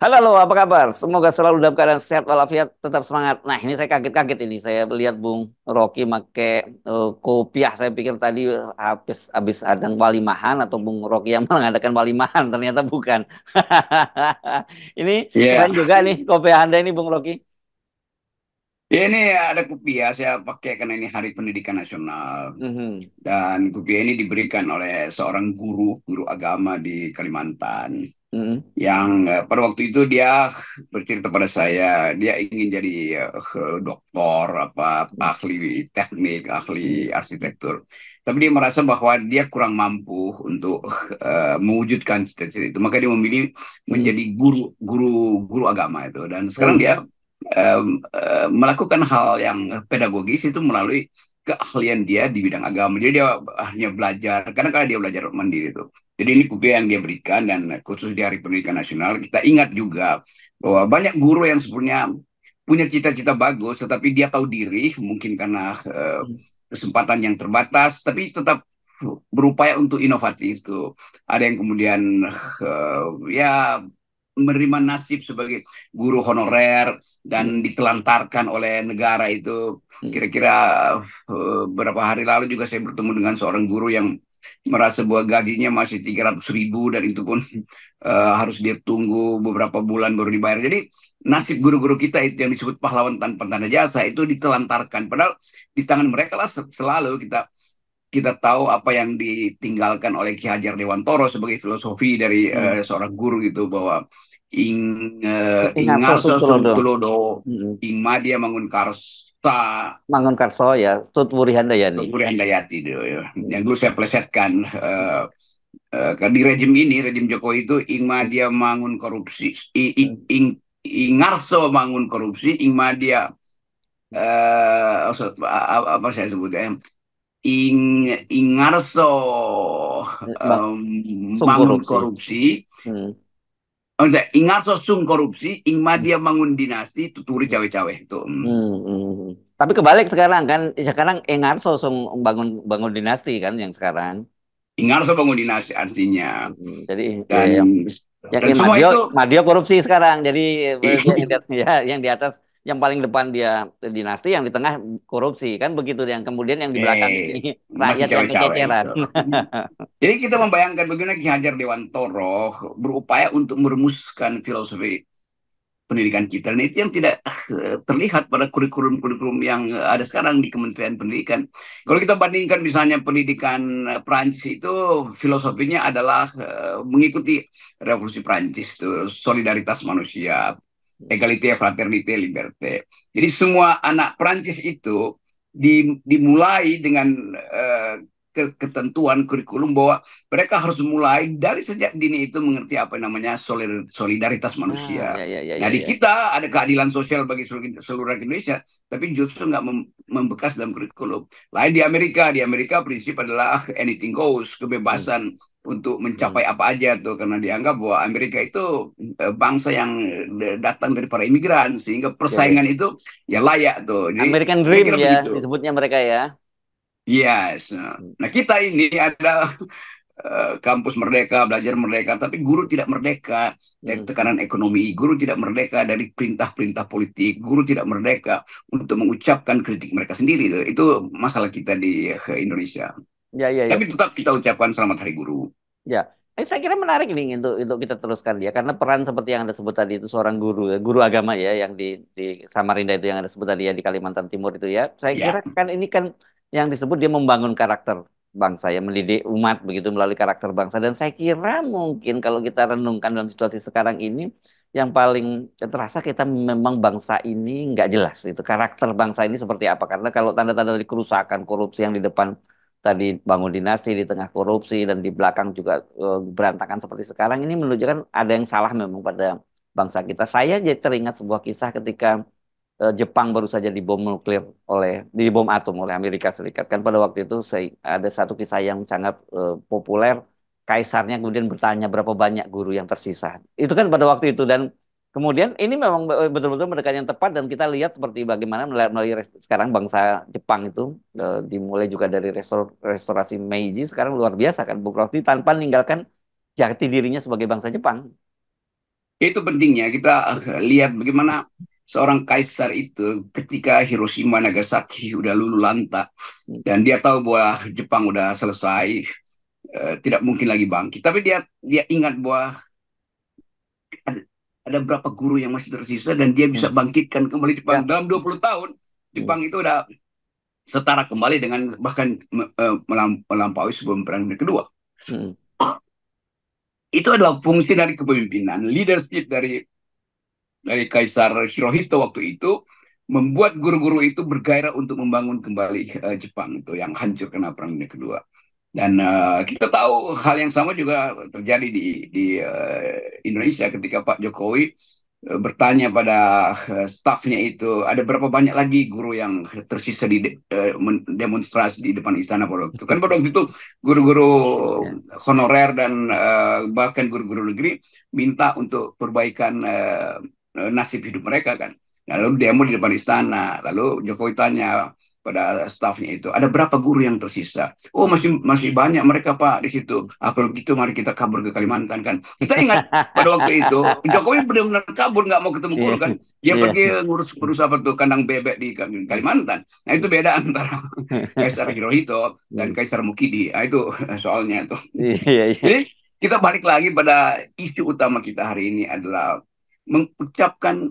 Halo, halo, apa kabar? Semoga selalu dalam keadaan sehat walafiat, tetap semangat. Nah, ini saya kaget-kaget ini. Saya lihat Bung Rocky make kopiah. Saya pikir tadi habis adang walimahan atau Bung Rocky yang mengadakan walimahan. Ternyata bukan. Ini Ya, keren juga nih kopiah Anda ini, Bung Rocky. ini ada kupiah saya pakai karena ini Hari Pendidikan Nasional. Mhm. Dan kupiah ini diberikan oleh seorang guru agama di Kalimantan. Mhm. Yang pada waktu itu dia bercerita pada saya, dia ingin jadi doktor, apa ahli teknik, ahli Mhm. arsitektur. Tapi dia merasa bahwa dia kurang mampu untuk mewujudkan cita-cita itu. Maka dia memilih Mhm. menjadi guru agama itu. Dan sekarang dia Mhm. melakukan hal yang pedagogis itu melalui keahlian dia di bidang agama. Jadi dia hanya belajar, kadang-kadang dia belajar mandiri itu. Jadi ini kupiah yang dia berikan dan khusus di Hari Pendidikan Nasional kita ingat juga bahwa banyak guru yang sebenarnya punya cita-cita bagus, tetapi dia tahu diri mungkin karena kesempatan yang terbatas, tapi tetap berupaya untuk inovatif tuh. Ada yang kemudian ya menerima nasib sebagai guru honorer dan Mhm. ditelantarkan oleh negara itu. Mhm. Kira-kira beberapa hari lalu juga saya bertemu dengan seorang guru yang merasa bahwa gajinya masih 300.000 dan itu pun harus dia tunggu beberapa bulan baru dibayar. Jadi nasib guru-guru kita itu yang disebut pahlawan tanpa tanda jasa itu ditelantarkan. Padahal di tangan mereka lah selalu kita kita tahu apa yang ditinggalkan oleh Ki Hajar Dewantoro sebagai filosofi dari Mhm. seorang guru gitu bahwa ing Ingat ingarso Sosok sung Tulodo. tulodo Mhm. ing madia mangun karsa Mangun Karso ya, Tut Wuri Handayani. Muri Handayati itu ya. Yang Mhm. dulu saya plesetkan di rejim ini rejim Jokowi itu ing madia mangun korupsi Mhm. ingarso mangun korupsi ing madia apa saya sebutnya ing ingarso Bang, sung mangun korupsi. korupsi. Hmm. Oh, enggak, ingarso sung korupsi ing madia mangun dinasti tuturi Hmm. cawe-cawe itu. Hmm. Tapi kebalik sekarang kan, sekarang Engarso sung bangun bangun dinasti kan yang sekarang. Ingarso bangun dinasti artinya. Jadi ya dan yang dan semua Madio itu Madio korupsi sekarang. Jadi dia yang ya yang di atas yang paling depan dia dinasti, yang di tengah korupsi kan begitu, yang kemudian yang di belakang ini masih rakyat yang cawe-cawe kececeran. itu. Jadi kita membayangkan bagaimana Ki Hajar Dewantoro berupaya untuk merumuskan filosofi pendidikan kita. Dan itu yang tidak terlihat pada kurikulum-kurikulum yang ada sekarang di Kementerian Pendidikan. Kalau kita bandingkan misalnya pendidikan Prancis itu filosofinya adalah mengikuti revolusi Prancis itu solidaritas manusia, egalite, fraternite, liberté. Jadi semua anak Prancis itu dimulai dengan ketentuan kurikulum bahwa mereka harus mulai dari sejak dini itu mengerti apa yang namanya solidaritas Ah, manusia. ya ya ya Nah, ya di ya. kita ada keadilan sosial bagi seluruh rakyat Indonesia, tapi justru nggak membekas dalam kurikulum. Lain di Amerika prinsip adalah anything goes, Hmm. kebebasan untuk Hmm. mencapai apa aja tuh, karena dianggap bahwa Amerika itu bangsa yang datang dari para imigran, sehingga Ya ya. persaingan itu ya layak tuh. Jadi American Dream kira-kira ya begitu. disebutnya mereka ya. Yes. Hmm. Nah, kita ini ada kampus merdeka, belajar merdeka, tapi guru tidak merdeka dari Hmm. tekanan ekonomi, guru tidak merdeka dari perintah-perintah politik, guru tidak merdeka untuk mengucapkan kritik mereka sendiri. Itu masalah kita di Indonesia. Ya ya Tapi ya. tetap kita ucapkan selamat Hari Guru. Ya, saya kira menarik nih untuk kita teruskan ya, karena peran seperti yang anda sebut tadi itu seorang guru, ya, guru agama ya, yang di Samarinda itu yang anda sebut tadi ya, di Kalimantan Timur itu ya. Saya kira Ya, kan ini kan yang disebut dia membangun karakter bangsa ya, mendidik umat begitu melalui karakter bangsa. Dan saya kira mungkin kalau kita renungkan dalam situasi sekarang ini, yang paling terasa kita memang bangsa ini nggak jelas itu karakter bangsa ini seperti apa. Karena kalau tanda-tanda dari kerusakan, korupsi yang di depan tadi bangun dinasti, di tengah korupsi dan di belakang juga berantakan seperti sekarang, ini menunjukkan ada yang salah memang pada bangsa kita. Saya jadi teringat sebuah kisah ketika Jepang baru saja dibom nuklir dibom atom oleh Amerika Serikat. Kan pada waktu itu ada satu kisah yang sangat populer. Kaisarnya kemudian bertanya berapa banyak guru yang tersisa. Itu kan pada waktu itu, dan kemudian ini memang betul-betul mendekati yang tepat, dan kita lihat seperti bagaimana melalui sekarang bangsa Jepang itu dimulai juga dari restorasi Meiji, sekarang luar biasa kan Bung Roti, tanpa meninggalkan jati dirinya sebagai bangsa Jepang. Itu pentingnya kita lihat bagaimana seorang kaisar itu ketika Hiroshima Nagasaki udah luluh lantak Hmm. dan dia tahu bahwa Jepang udah selesai, tidak mungkin lagi bangkit. Tapi dia dia ingat bahwa ada, ada berapa guru yang masih tersisa dan dia bisa Hmm. bangkitkan kembali Jepang Ya. dalam 20 tahun. Hmm. Jepang itu udah setara kembali dengan bahkan melampaui sebelum Perang Dunia Kedua. Hmm. Itu adalah fungsi dari kepemimpinan, leadership dari Kaisar Hirohito waktu itu membuat guru-guru itu bergairah untuk membangun kembali Jepang itu yang hancur karena Perang Dunia Kedua. Dan kita tahu hal yang sama juga terjadi di Indonesia ketika Pak Jokowi bertanya pada stafnya itu ada berapa banyak lagi guru yang tersisa demonstrasi di depan istana pada waktu itu. Kan pada waktu itu guru-guru Ya. honorer dan bahkan guru-guru negeri minta untuk perbaikan nasib hidup mereka kan. Lalu demo di depan istana. Lalu Jokowi tanya pada stafnya itu, ada berapa guru yang tersisa? Oh, masih masih banyak mereka Pak di situ. Ah, kalau gitu mari kita kabur ke Kalimantan kan. Kita ingat pada waktu itu Jokowi benar-benar kabur nggak mau ketemu Iya. guru kan. Dia Iya. pergi ngurus apa tuh kandang bebek di Kalimantan. Nah itu beda antara Kaisar Hirohito dan Hmm. Kaisar Mukidi. Nah, itu soalnya itu. Iya, iya. Jadi kita balik lagi pada isu utama kita hari ini adalah mengucapkan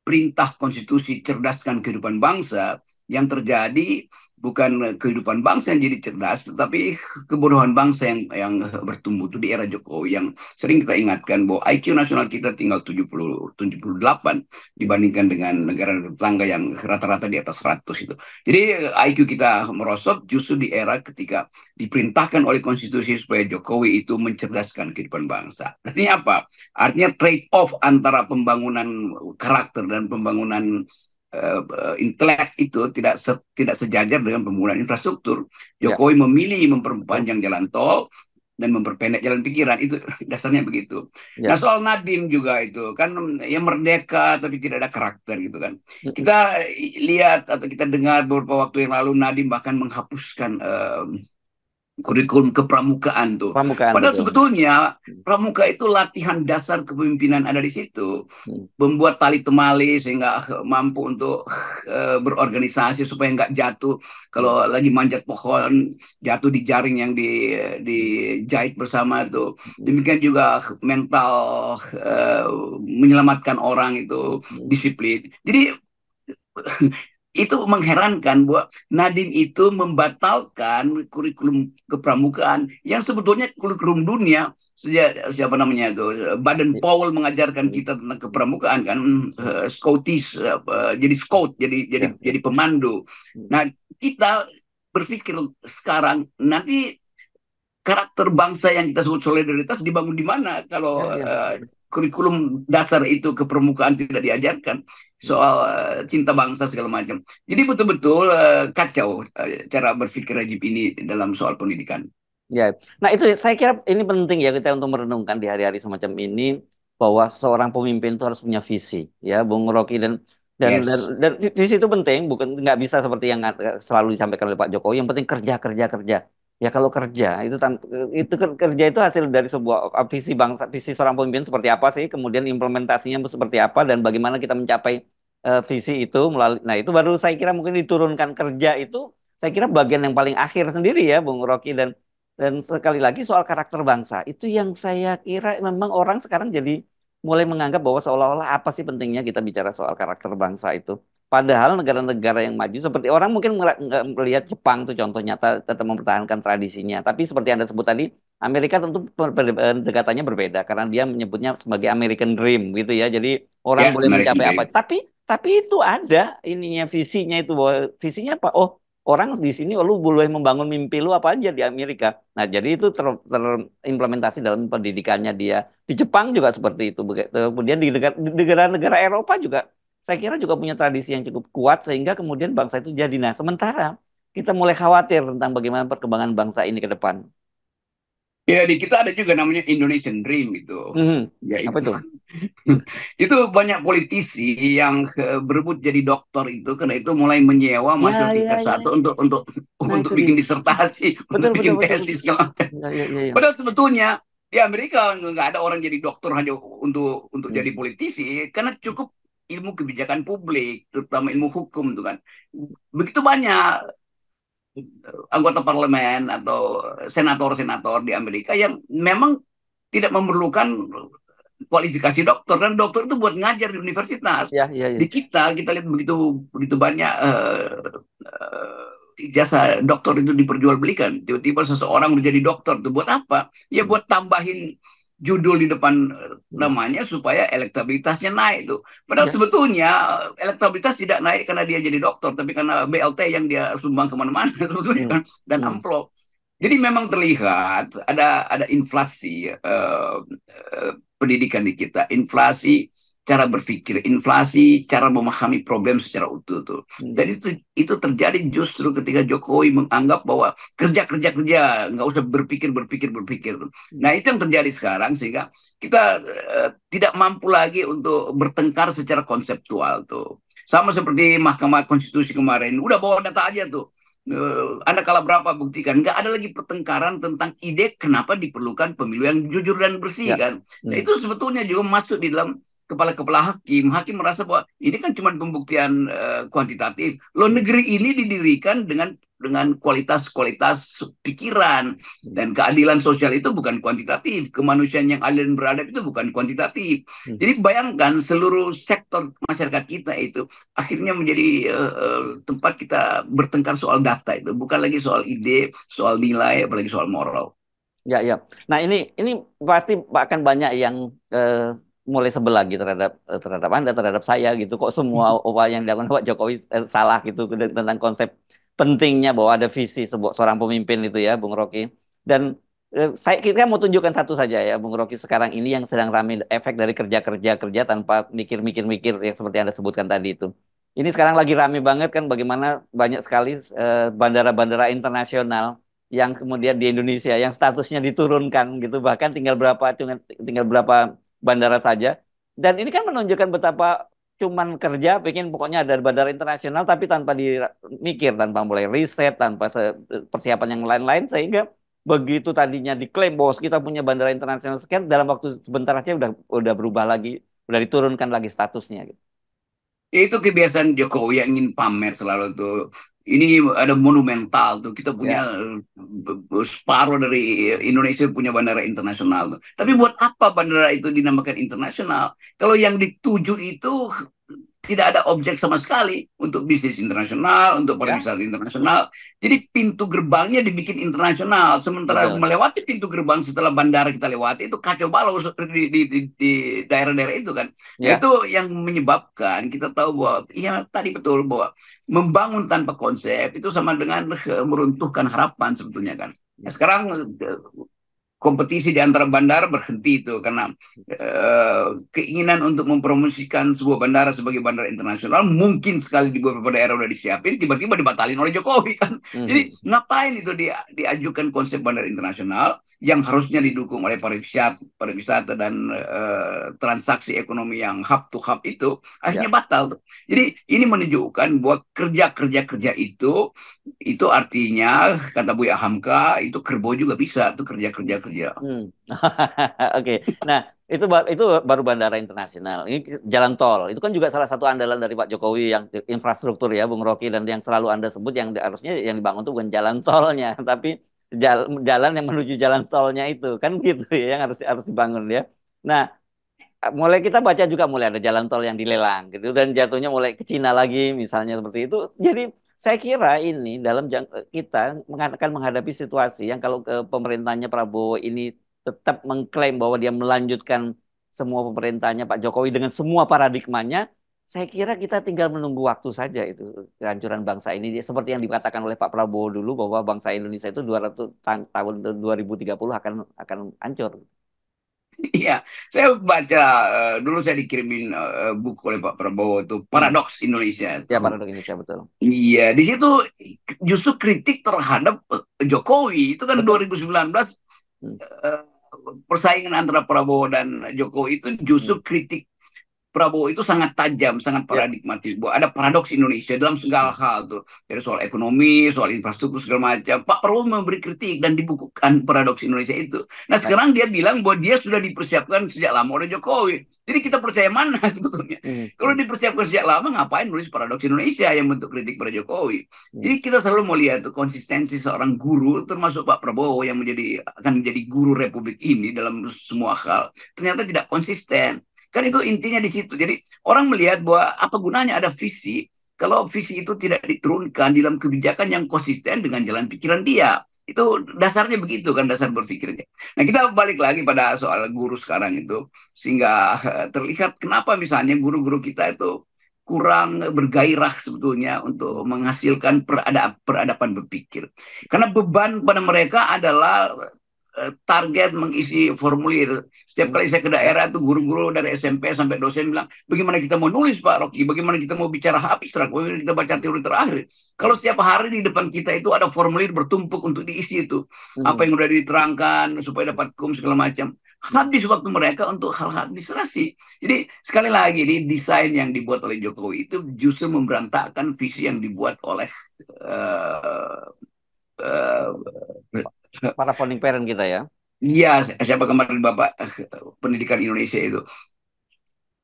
perintah konstitusi cerdaskan kehidupan bangsa yang terjadi bukan kehidupan bangsa yang jadi cerdas, tetapi kebodohan bangsa yang bertumbuh itu di era Jokowi yang sering kita ingatkan bahwa IQ nasional kita tinggal 78 dibandingkan dengan negara tetangga yang rata-rata di atas 100 itu. Jadi IQ kita merosot justru di era ketika diperintahkan oleh konstitusi supaya Jokowi itu mencerdaskan kehidupan bangsa. Artinya apa? Artinya trade off antara pembangunan karakter dan pembangunan intelek itu tidak sejajar dengan pembangunan infrastruktur. Ya, Jokowi memilih betul. memperpanjang jalan tol dan memperpendek jalan pikiran itu dasarnya begitu. Nah Ya. soal Nadiem juga itu kan ya merdeka tapi tidak ada karakter gitu kan. Mm-mm. Kita lihat atau kita dengar beberapa waktu yang lalu Nadiem bahkan menghapuskan kurikulum kepramukaan tuh. Pramukaan Padahal betul. sebetulnya pramuka itu latihan dasar kepemimpinan ada di situ. Hmm. Membuat tali temali sehingga mampu untuk berorganisasi supaya nggak jatuh. Hmm. Kalau lagi manjat pohon, jatuh di jaring yang Hmm. dijahit bersama tuh. Hmm. Demikian juga mental menyelamatkan orang itu Hmm. disiplin. Jadi itu mengherankan bahwa Nadiem itu membatalkan kurikulum kepramukaan yang sebetulnya kurikulum dunia sejak siapa namanya itu Baden Powell mengajarkan Hmm. kita tentang kepramukaan kan Scoutis jadi scout Ya, ya. jadi pemandu. Hmm. Nah kita berpikir sekarang nanti karakter bangsa yang kita sebut solidaritas dibangun di mana Ya, kalau ya. kurikulum dasar itu ke permukaan tidak diajarkan Hmm. soal cinta bangsa segala macam. Jadi betul-betul kacau cara berpikir Rajib ini dalam soal pendidikan. Ya, nah itu saya kira ini penting ya kita untuk merenungkan di hari-hari semacam ini bahwa seorang pemimpin itu harus punya visi, ya, Bung Rocky Yes. dan visi itu penting, bukan nggak bisa seperti yang selalu disampaikan oleh Pak Jokowi. Yang penting kerja kerja kerja. Ya kalau kerja kerja itu hasil dari sebuah visi bangsa, visi seorang pemimpin seperti apa sih, kemudian implementasinya seperti apa dan bagaimana kita mencapai visi itu melalui. Nah itu baru saya kira mungkin diturunkan kerja itu. Saya kira bagian yang paling akhir sendiri ya, Bung Rocky dan sekali lagi soal karakter bangsa, itu yang saya kira memang orang sekarang jadi mulai menganggap bahwa seolah-olah apa sih pentingnya kita bicara soal karakter bangsa itu. Padahal negara-negara yang maju seperti orang mungkin nggak melihat Jepang tuh contoh nyata tetap mempertahankan tradisinya. Tapi seperti Anda sebut tadi, Amerika tentu pendekatannya berbeda karena dia menyebutnya sebagai American Dream gitu ya. Jadi orang Ya, boleh American mencapai apa. Dream. Tapi itu ada ininya visinya itu bahwa visinya apa? Oh, orang di sini oh, lu boleh membangun mimpi lu apa aja di Amerika. Nah, jadi itu terimplementasi dalam pendidikannya dia. Di Jepang juga seperti itu. Kemudian di negara-negara Eropa juga, saya kira juga punya tradisi yang cukup kuat sehingga kemudian bangsa itu jadi. Nah, sementara kita mulai khawatir tentang bagaimana perkembangan bangsa ini ke depan. Ya, di kita ada juga namanya Indonesian Dream itu. Hmm, Ya apa itu. itu? Itu banyak politisi yang berebut jadi dokter itu karena itu mulai menyewa mahasiswa Ya, ya, tingkat ya, satu ya. Nah, untuk itu dia. bikin disertasi, Betul, untuk betul, bikin betul, tesis betul. segala macam. Ya, ya, ya, ya. Padahal sebetulnya di Amerika nggak ada orang jadi dokter hanya untuk jadi Hmm. politisi, karena cukup ilmu kebijakan publik, terutama ilmu hukum tuh kan. Begitu banyak anggota parlemen atau senator-senator di Amerika yang memang tidak memerlukan kualifikasi dokter, kan dokter itu buat ngajar di universitas. Ya, ya, Di ya. kita lihat begitu begitu banyak ijazah dokter itu diperjualbelikan. Tiba-tiba seseorang menjadi dokter itu buat apa? Ya Hmm. buat tambahin judul di depan Hmm. namanya supaya elektabilitasnya naik tuh. Padahal Ya. sebetulnya elektabilitas tidak naik karena dia jadi dokter, tapi karena BLT yang dia sumbang kemana-mana sebetulnya Hmm. kan, dan Hmm. amplop. Jadi memang terlihat ada inflasi pendidikan di kita, inflasi cara berpikir, inflasi cara memahami problem secara utuh tuh. Hmm. Dan itu terjadi justru ketika Jokowi menganggap bahwa kerja kerja kerja, nggak usah berpikir berpikir berpikir. Hmm. Nah itu yang terjadi sekarang sehingga kita tidak mampu lagi untuk bertengkar secara konseptual tuh. Sama seperti Mahkamah Konstitusi kemarin, udah bawa data aja tuh. Anda kalah berapa buktikan, nggak ada lagi pertengkaran tentang ide kenapa diperlukan pemilu yang jujur dan bersih Ya. kan. Nah Hmm. itu sebetulnya juga masuk di dalam kepala-kepala hakim merasa bahwa ini kan cuma pembuktian kuantitatif. Loh Hmm. negeri ini didirikan dengan kualitas-kualitas pikiran, Hmm. dan keadilan sosial itu bukan kuantitatif, kemanusiaan yang adil dan beradab itu bukan kuantitatif. Hmm. Jadi bayangkan seluruh sektor masyarakat kita itu akhirnya menjadi tempat kita bertengkar soal data, itu bukan lagi soal ide, soal nilai, apalagi soal moral. Ya, ya. Nah, ini pasti akan banyak yang mulai sebel lagi terhadap Anda, terhadap saya gitu. Kok semua upaya yang dilakukan Pak Jokowi salah gitu tentang konsep pentingnya bahwa ada visi sebuah seorang pemimpin itu ya, Bung Rocky. Dan kita mau tunjukkan satu saja ya, Bung Rocky sekarang ini yang sedang ramai efek dari kerja tanpa mikir-mikir-mikir yang seperti Anda sebutkan tadi itu. Ini sekarang lagi ramai banget kan bagaimana banyak sekali bandara-bandara internasional yang kemudian di Indonesia yang statusnya diturunkan gitu bahkan tinggal berapa bandara saja dan ini kan menunjukkan betapa cuman kerja pengen pokoknya ada bandara internasional tapi tanpa dimikir tanpa mulai riset tanpa persiapan yang lain-lain sehingga begitu tadinya diklaim bos kita punya bandara internasional sekian dalam waktu sebentar aja udah berubah lagi udah diturunkan lagi statusnya gitu. Ya, itu kebiasaan Jokowi yang ingin pamer selalu tuh. Ini ada monumental tuh. Kita punya Ya, separuh dari Indonesia punya bandara internasional tuh. Tapi buat apa bandara itu dinamakan internasional? Kalau yang dituju itu tidak ada objek sama sekali untuk bisnis internasional, untuk ya, pariwisata internasional. Jadi pintu gerbangnya dibikin internasional. Sementara betul. melewati pintu gerbang setelah bandara kita lewati itu kacau balau di daerah-daerah itu kan. Nah, Ya. itu yang menyebabkan kita tahu bahwa iya tadi betul bahwa membangun tanpa konsep itu sama dengan meruntuhkan harapan sebetulnya kan. Nah, sekarang kompetisi di antara bandara berhenti itu karena keinginan untuk mempromosikan sebuah bandara sebagai bandara internasional mungkin sekali di beberapa daerah udah disiapin tiba-tiba dibatalin oleh Jokowi kan. Jadi Mhm. ngapain itu diajukan konsep bandara internasional yang harusnya didukung oleh pariwisata dan transaksi ekonomi yang hub to hub itu akhirnya Ya. batal tuh. Jadi ini menunjukkan bahwa kerja-kerja itu artinya kata Buya Hamka itu kerbau juga bisa tuh kerja-kerja kerja. Hmm. Oke. Nah, itu baru bandara internasional. Ini jalan tol. Itu kan juga salah satu andalan dari Pak Jokowi yang infrastruktur ya, Bung Rocky dan yang selalu Anda sebut yang harusnya yang dibangun itu bukan jalan tolnya, tapi jalan yang menuju jalan tolnya itu kan gitu ya yang harus harus dibangun ya. Nah, mulai kita baca juga mulai ada jalan tol yang dilelang gitu dan jatuhnya mulai ke Cina lagi misalnya seperti itu. Jadi saya kira ini kita akan menghadapi situasi yang kalau pemerintahnya Prabowo ini tetap mengklaim bahwa dia melanjutkan semua pemerintahnya Pak Jokowi dengan semua paradigmanya, saya kira kita tinggal menunggu waktu saja itu kehancuran bangsa ini. Seperti yang dikatakan oleh Pak Prabowo dulu bahwa bangsa Indonesia itu 200 tahun 2030 akan hancur. Iya, saya baca dulu saya dikirimin buku oleh Pak Prabowo itu Hmm. Paradoks Indonesia itu. Ya, paradoks Indonesia betul. Iya, di situ justru kritik terhadap Jokowi itu kan Betul. 2019 Hmm. eh, persaingan antara Prabowo dan Jokowi itu justru Hmm. kritik Prabowo itu sangat tajam, sangat Yes. paradigmatik. Bahwa ada paradoks Indonesia dalam segala hal tuh. Dari soal ekonomi, soal infrastruktur segala macam. Pak Prabowo memberi kritik dan dibukukan paradoks Indonesia itu. Nah Baik. sekarang dia bilang bahwa dia sudah dipersiapkan sejak lama oleh Jokowi. Jadi kita percaya mana sebetulnya? Hmm, Kalau dipersiapkan sejak lama, ngapain nulis paradoks Indonesia yang bentuk kritik pada Jokowi? hmm. Jadi kita selalu mau lihat tuh konsistensi seorang guru, termasuk Pak Prabowo yang akan menjadi guru Republik ini dalam semua hal. Ternyata tidak konsisten. Kan itu intinya di situ. Jadi orang melihat bahwa apa gunanya ada visi kalau visi itu tidak diturunkan dalam kebijakan yang konsisten dengan jalan pikiran dia. Itu dasarnya begitu kan dasar berpikirnya. Nah kita balik lagi pada soal guru sekarang itu. Sehingga terlihat kenapa misalnya guru-guru kita itu kurang bergairah sebetulnya untuk menghasilkan peradaban berpikir. Karena beban pada mereka adalah target mengisi formulir. Setiap Hmm. kali saya ke daerah tuh guru-guru dari SMP sampai dosen bilang, bagaimana kita mau nulis Pak Rocky, bagaimana kita mau bicara abstrak, bagaimana kita baca teori terakhir. Kalau setiap hari di depan kita itu ada formulir bertumpuk untuk diisi itu, apa Hmm. yang udah diterangkan supaya dapat kum segala macam. Habis waktu mereka untuk hal-hal administrasi. Jadi sekali lagi di desain yang dibuat oleh Jokowi itu justru memberantakkan visi yang dibuat oleh uh, uh, Para founding parent kita ya. Iya, siapa kemarin Bapak pendidikan Indonesia itu?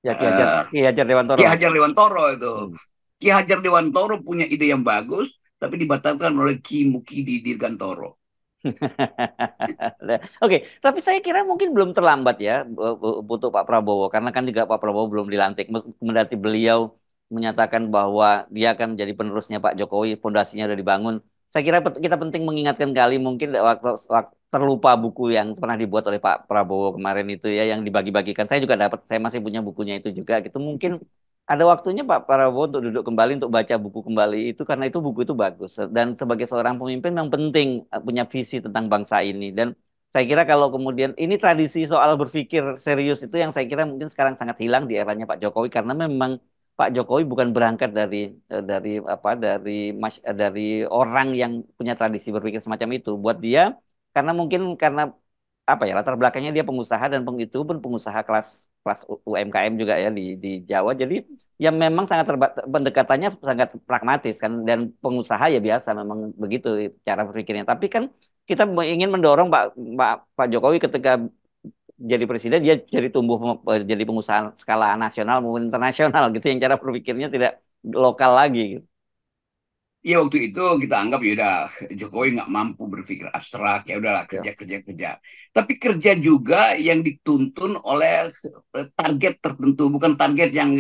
Ya Eh, Ki Hajar Dewantoro. Ki Hajar Dewantoro itu. Hmm. Ki Hajar Dewantoro punya ide yang bagus, tapi dibatalkan oleh Ki Mukidi Dirgantoro. Oke, tapi saya kira mungkin belum terlambat ya untuk Pak Prabowo karena kan juga Pak Prabowo belum dilantik. Mendati beliau menyatakan bahwa dia akan menjadi penerusnya Pak Jokowi, fondasinya sudah dibangun. Saya kira kita penting mengingatkan kali mungkin waktu terlupa buku yang pernah dibuat oleh Pak Prabowo kemarin itu ya yang dibagi-bagikan. Saya juga dapat, saya masih punya bukunya itu juga gitu. Mungkin ada waktunya Pak Prabowo untuk duduk kembali untuk baca buku kembali itu karena itu buku itu bagus dan sebagai seorang pemimpin yang penting punya visi tentang bangsa ini dan saya kira kalau kemudian ini tradisi soal berpikir serius itu yang saya kira mungkin sekarang sangat hilang di eranya Pak Jokowi karena memang Pak Jokowi bukan berangkat dari orang yang punya tradisi berpikir semacam itu buat dia karena mungkin karena apa ya latar belakangnya dia pengusaha dan itu pun pengusaha kelas kelas UMKM juga ya di Jawa. Jadi ya memang sangat pendekatannya sangat pragmatis kan dan pengusaha ya biasa memang begitu cara berpikirnya. Tapi kan kita ingin mendorong Pak Jokowi ketika jadi presiden dia jadi tumbuh jadi pengusaha skala nasional maupun internasional gitu yang cara berpikirnya tidak lokal lagi gitu. Iya waktu itu kita anggap ya udah Jokowi nggak mampu berpikir abstrak ya udahlah Ya. kerja kerja kerja. Tapi kerja juga yang dituntun oleh target tertentu bukan target yang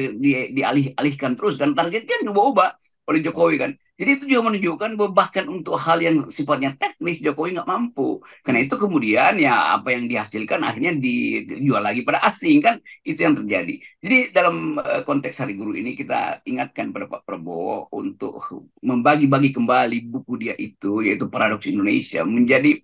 dialih-alihkan terus kan target kan ubah-ubah oleh Ya. Jokowi kan. Jadi itu juga menunjukkan bahwa bahkan untuk hal yang sifatnya teknis Jokowi nggak mampu. Karena Hmm. itu kemudian ya apa yang dihasilkan akhirnya dijual lagi pada asing kan itu yang terjadi. Jadi dalam konteks Hari Guru ini kita ingatkan pada Pak Prabowo untuk membagi-bagi kembali buku dia itu, yaitu Paradoks Indonesia, menjadi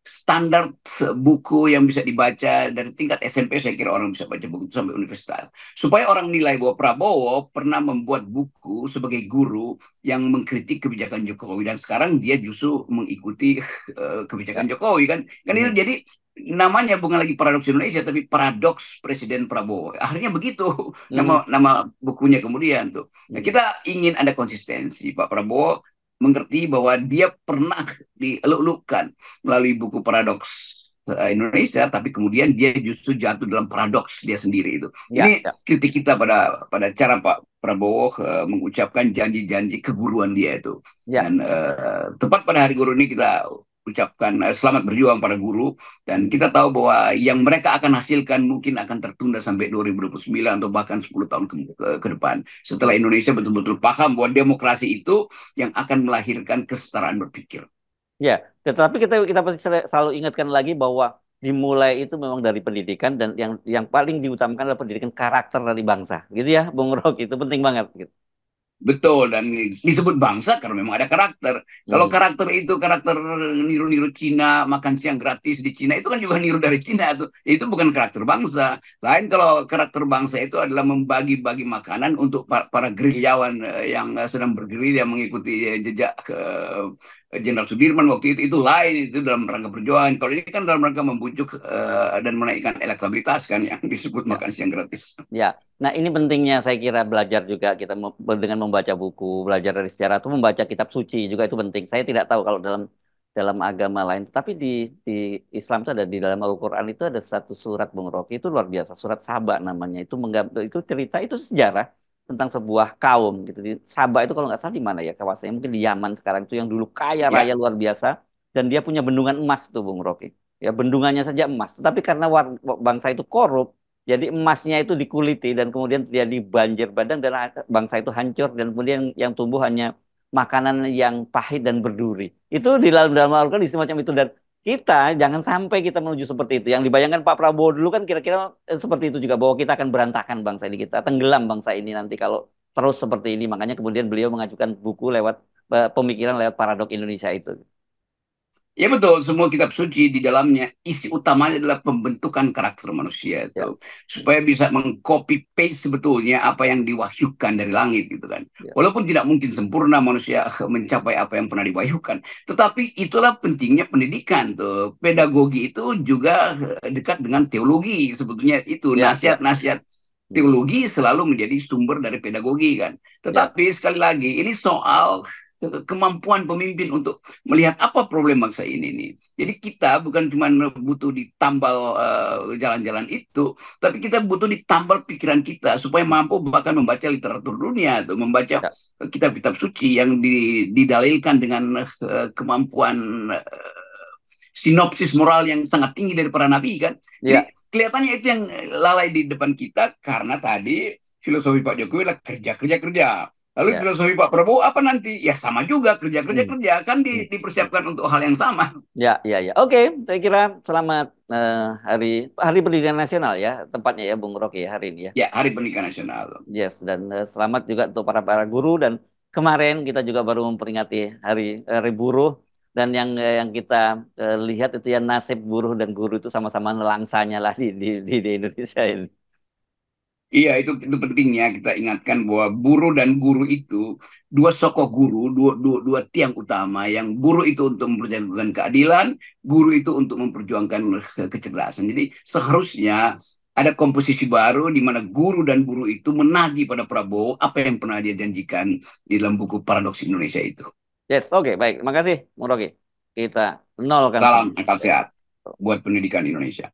standar buku yang bisa dibaca dari tingkat SMP. Saya kira orang bisa baca buku itu sampai universitas. Supaya orang nilai bahwa Prabowo pernah membuat buku sebagai guru yang mengkritik kebijakan Jokowi. Dan sekarang dia justru mengikuti Ya. kebijakan Jokowi kan. Kan itu Hmm. jadi namanya bukan lagi paradoks Indonesia tapi paradoks Presiden Prabowo. Akhirnya begitu Hmm. nama nama bukunya kemudian tuh. Nah, Hmm. kita ingin ada konsistensi. Pak Prabowo mengerti bahwa dia pernah dieluk-elukkan melalui buku paradoks Indonesia, tapi kemudian dia justru jatuh dalam paradoks dia sendiri itu. Ya, Ini ya, kritik kita pada cara Pak Prabowo mengucapkan janji-janji keguruan dia itu. ya. Dan tepat pada Hari Guru ini kita ucapkan selamat berjuang para guru dan kita tahu bahwa yang mereka akan hasilkan mungkin akan tertunda sampai 2029 atau bahkan 10 tahun ke depan setelah Indonesia betul-betul paham bahwa demokrasi itu yang akan melahirkan kesetaraan berpikir. Ya, tetapi kita pasti selalu ingatkan lagi bahwa dimulai itu memang dari pendidikan dan yang paling diutamakan adalah pendidikan karakter dari bangsa, gitu ya, Bung Rocky itu penting banget. Gitu. Betul, dan disebut bangsa karena memang ada karakter. Kalau Hmm. karakter itu karakter niru-niru Cina, makan siang gratis di Cina, itu kan juga niru dari Cina tuh. Itu bukan karakter bangsa. Lain kalau karakter bangsa itu adalah membagi-bagi makanan untuk para gerilyawan yang sedang bergerilya mengikuti jejak Jenderal Sudirman waktu itu lain, itu dalam rangka perjuangan. Kalau ini kan dalam rangka membujuk dan menaikkan elektabilitas kan yang disebut Ya. makan siang gratis. Ya, nah ini pentingnya saya kira belajar juga kita dengan membaca buku, belajar dari sejarah itu membaca kitab suci juga itu penting. Saya tidak tahu kalau dalam dalam agama lain, tapi di Islam itu ada di dalam Al-Qur'an itu ada satu surat Bung Rocky itu luar biasa, surat Saba namanya. Itu menggambar itu cerita itu sejarah tentang sebuah kaum gitu. Di Saba itu kalau nggak salah di mana ya kawasannya mungkin di Yaman sekarang itu yang dulu kaya raya Ya, luar biasa dan dia punya bendungan emas itu Bung Rocky. Ya bendungannya saja emas. Tapi karena bangsa itu korup jadi emasnya itu dikuliti dan kemudian terjadi banjir bandang dan bangsa itu hancur dan kemudian yang tumbuh hanya makanan yang pahit dan berduri. Itu di dalam dalam Al-Quran di semacam itu dan kita jangan sampai kita menuju seperti itu. Yang dibayangkan Pak Prabowo dulu kan kira-kira seperti itu juga bahwa kita akan berantakan bangsa ini kita tenggelam bangsa ini nanti kalau terus seperti ini. Makanya kemudian beliau mengajukan buku lewat pemikiran lewat paradok Indonesia itu. ya betul. Semua kitab suci di dalamnya isi utamanya adalah pembentukan karakter manusia Ya, itu supaya bisa mengcopy paste sebetulnya apa yang diwahyukan dari langit gitu kan. ya, Walaupun tidak mungkin sempurna manusia mencapai apa yang pernah diwahyukan, tetapi itulah pentingnya pendidikan tuh. Pedagogi itu juga dekat dengan teologi sebetulnya itu ya, ya. nasihat-nasihat Hmm, teologi selalu menjadi sumber dari pedagogi kan. ya. Tetapi sekali lagi ini soal kemampuan pemimpin untuk melihat apa problem bangsa ini nih. Jadi kita bukan cuma butuh ditambal jalan-jalan itu, tapi kita butuh ditambal pikiran kita supaya Hmm, mampu bahkan membaca literatur dunia atau membaca ya, kitab-kitab suci yang didalilkan dengan kemampuan sinopsis moral yang sangat tinggi dari para nabi kan. ya, Jadi kelihatannya itu yang lalai di depan kita karena tadi filosofi Pak Jokowi adalah kerja kerja kerja. Lalu ya. filosofi Pak Prabowo apa nanti? Ya sama juga kerja kerja Hmm, kerja kan hmm, hmm. dipersiapkan untuk hal yang sama. Ya, ya, ya. Oke, saya kira selamat hari Hari Pendidikan Nasional ya, tempatnya ya, Bung Rocky ya, hari ini ya. Ya, Hari Pendidikan Nasional. Yes, dan selamat juga untuk para para guru dan kemarin kita juga baru memperingati Hari Buruh dan yang kita lihat itu ya nasib buruh dan guru itu sama-sama nelangsanya lah di Indonesia ini. Iya, itu pentingnya kita ingatkan bahwa buruh dan guru itu dua sokok guru, dua tiang utama. Yang buruh itu untuk memperjuangkan keadilan, guru itu untuk memperjuangkan kecerdasan. Jadi seharusnya ada komposisi baru di mana guru dan buruh itu menagih pada Prabowo apa yang pernah dia janjikan di dalam buku Paradoks Indonesia itu. Yes, oke, baik. Makasih, Bung Rocky. Kita nolkan Salam semua. akal sehat buat pendidikan Indonesia.